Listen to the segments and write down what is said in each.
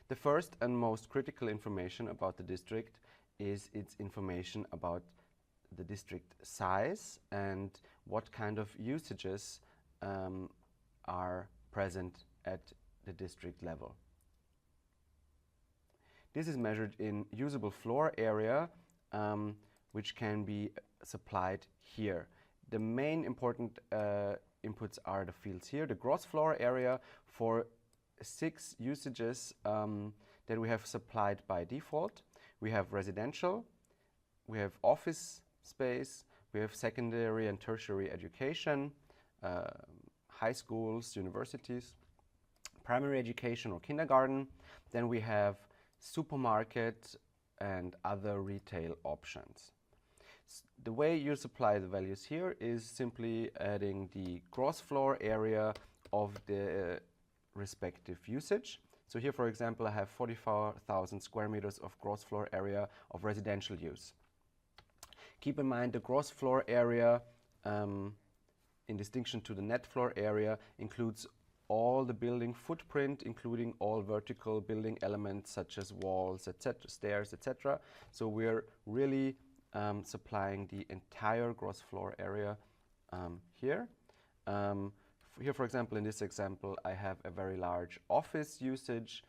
The first and most critical information about the district is its information about the district size and what kind of usages are present at the district level. This is measured in usable floor area, which can be supplied here. The main important inputs are the fields here. The gross floor area for 6 usages that we have supplied by default. We have residential, we have office space, we have secondary and tertiary education, high schools, universities, primary education or kindergarten. Then we have supermarket and other retail options. The way you supply the values here is simply adding the gross floor area of the respective usage. So here, for example, I have 44,000 square meters of gross floor area of residential use. Keep in mind the gross floor area, in distinction to the net floor area, includes all the building footprint, including all vertical building elements such as walls, etc., stairs, etc. So we're really supplying the entire gross floor area here. Here, for example, in this example, I have a very large office usage,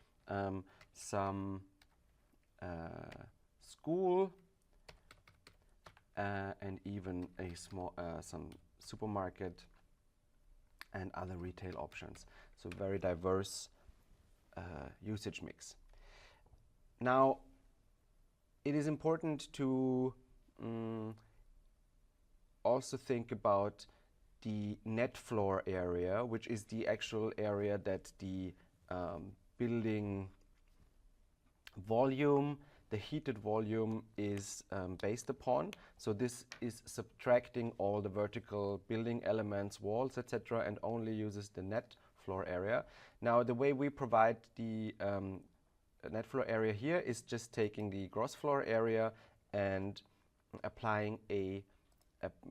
some school, and even a small some supermarket and other retail options. So very diverse usage mix. Now, it is important to also think about the net floor area, which is the actual area that the building volume, the heated volume, is based upon. So this is subtracting all the vertical building elements, walls, etc., and only uses the net floor area. Now, the way we provide the net floor area here is just taking the gross floor area and applying a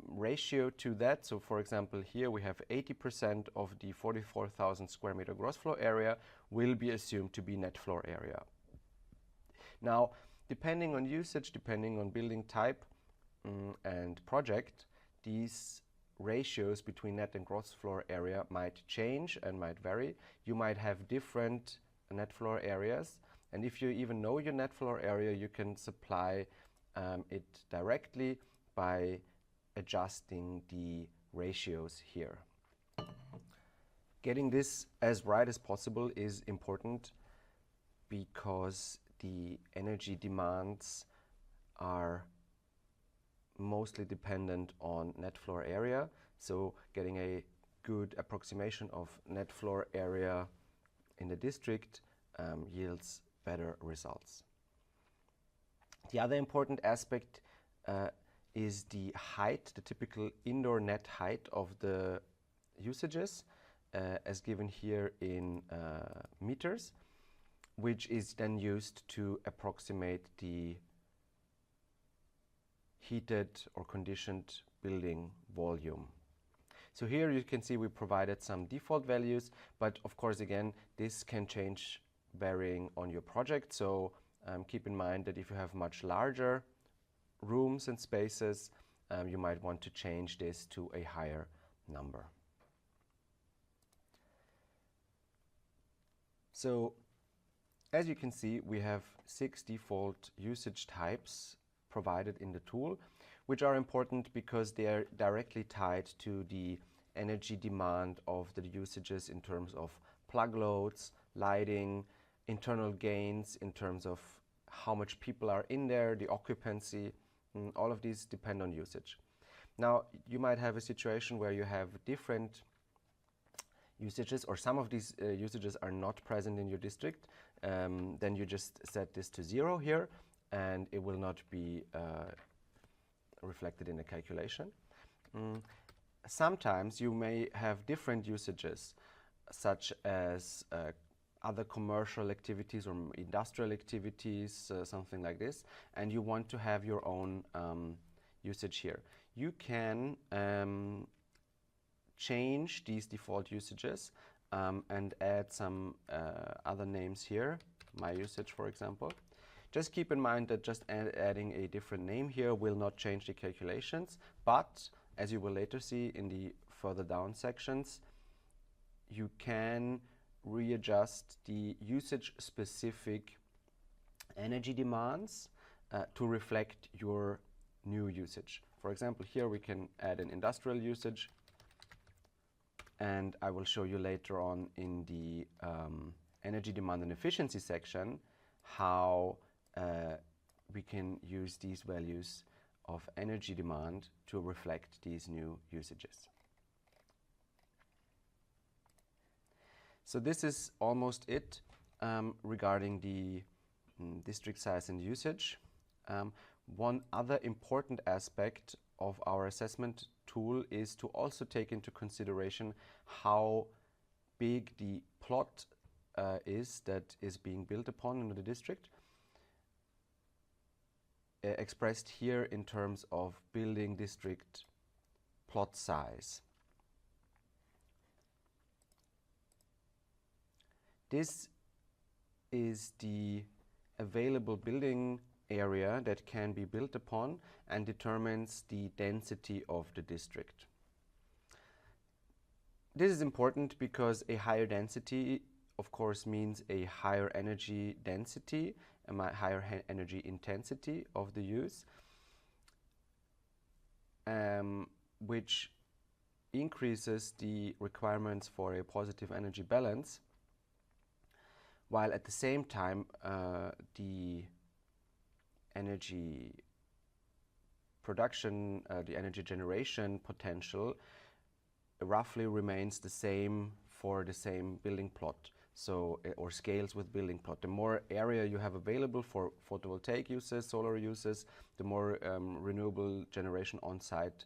ratio to that. So for example, here we have 80% of the 44,000 square meter gross floor area will be assumed to be net floor area. Now, depending on usage, depending on building type and project, these ratios between net and gross floor area might change and might vary. You might have different net floor areas, and if you even know your net floor area, you can supply it directly by adjusting the ratios here. Getting this as right as possible is important because the energy demands are mostly dependent on net floor area. So getting a good approximation of net floor area in the district yields better results. The other important aspect is the height, the typical indoor net height of the usages, as given here in meters, which is then used to approximate the heated or conditioned building volume. So here you can see we provided some default values, but of course, again, this can change varying on your project. So keep in mind that if you have much larger rooms and spaces, you might want to change this to a higher number. So as you can see, we have 6 default usage types provided in the tool, which are important because they are directly tied to the energy demand of the usages in terms of plug loads, lighting, internal gains in terms of how much people are in there, the occupancy. All of these depend on usage. Now, you might have a situation where you have different usages, or some of these usages are not present in your district. Then you just set this to 0 here, and it will not be reflected in the calculation. Sometimes you may have different usages, such as other commercial activities or industrial activities, something like this, and you want to have your own usage here. You can change these default usages and add some other names here, my usage, for example. Just keep in mind that just adding a different name here will not change the calculations, but as you will later see in the further down sections, you can readjust the usage-specific energy demands to reflect your new usage. For example, here we can add an industrial usage, and I will show you later on in the energy demand and efficiency section how we can use these values of energy demand to reflect these new usages. So this is almost it regarding the district size and usage. One other important aspect of our assessment tool is to also take into consideration how big the plot is that is being built upon in the district, expressed here in terms of building district plot size. This is the available building area that can be built upon and determines the density of the district. This is important because a higher density, of course, means a higher energy density, a higher energy intensity of the use, which increases the requirements for a positive energy balance, while at the same time the energy production, the energy generation potential roughly remains the same for the same building plot, so or scales with building plot. The more area you have available for photovoltaic uses, solar uses, the more renewable generation on site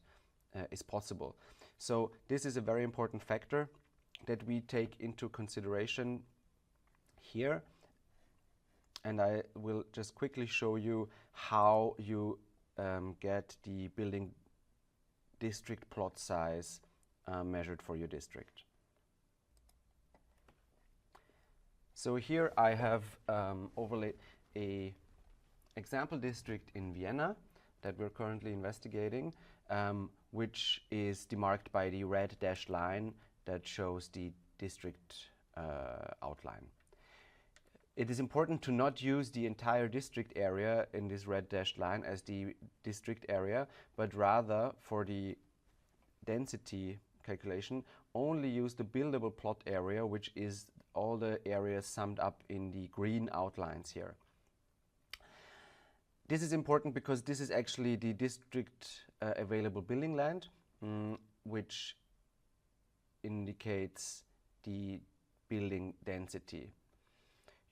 is possible. So this is a very important factor that we take into consideration here, and I will just quickly show you how you get the building district plot size measured for your district. So here I have overlaid a example district in Vienna that we're currently investigating, which is demarked by the red dashed line that shows the district outline. It is important to not use the entire district area in this red dashed line as the district area, but rather for the density calculation only use the buildable plot area, which is all the areas summed up in the green outlines here. This is important because this is actually the district available building land, which indicates the building density.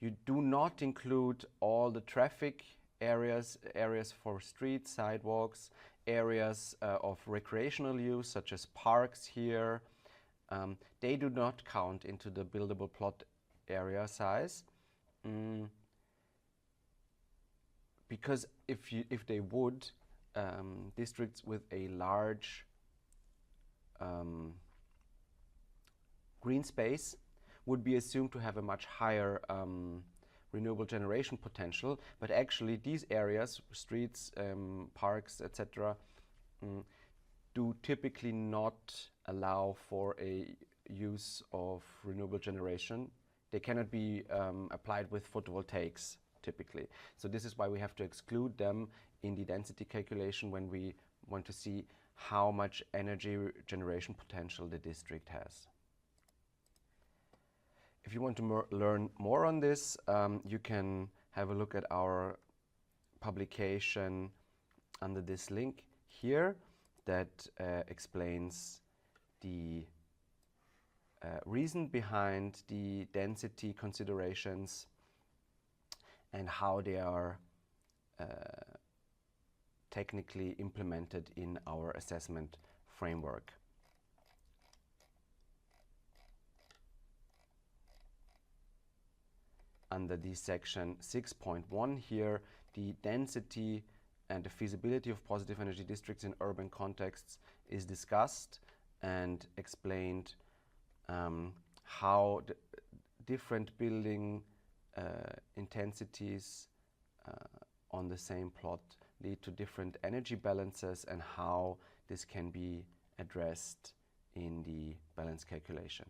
You do not include all the traffic areas, areas for streets, sidewalks, areas of recreational use such as parks here. They do not count into the buildable plot area size, because if they would, districts with a large green space would be assumed to have a much higher renewable generation potential, but actually these areas, streets, parks, etc., do typically not allow for a use of renewable generation. They cannot be applied with photovoltaics typically. So this is why we have to exclude them in the density calculation when we want to see how much energy generation potential the district has. If you want to learn more on this, you can have a look at our publication under this link here that explains the reason behind the density considerations and how they are technically implemented in our assessment framework. Under the section 6.1 here, the density and the feasibility of positive energy districts in urban contexts is discussed and explained, how the different building intensities on the same plot lead to different energy balances and how this can be addressed in the balance calculation.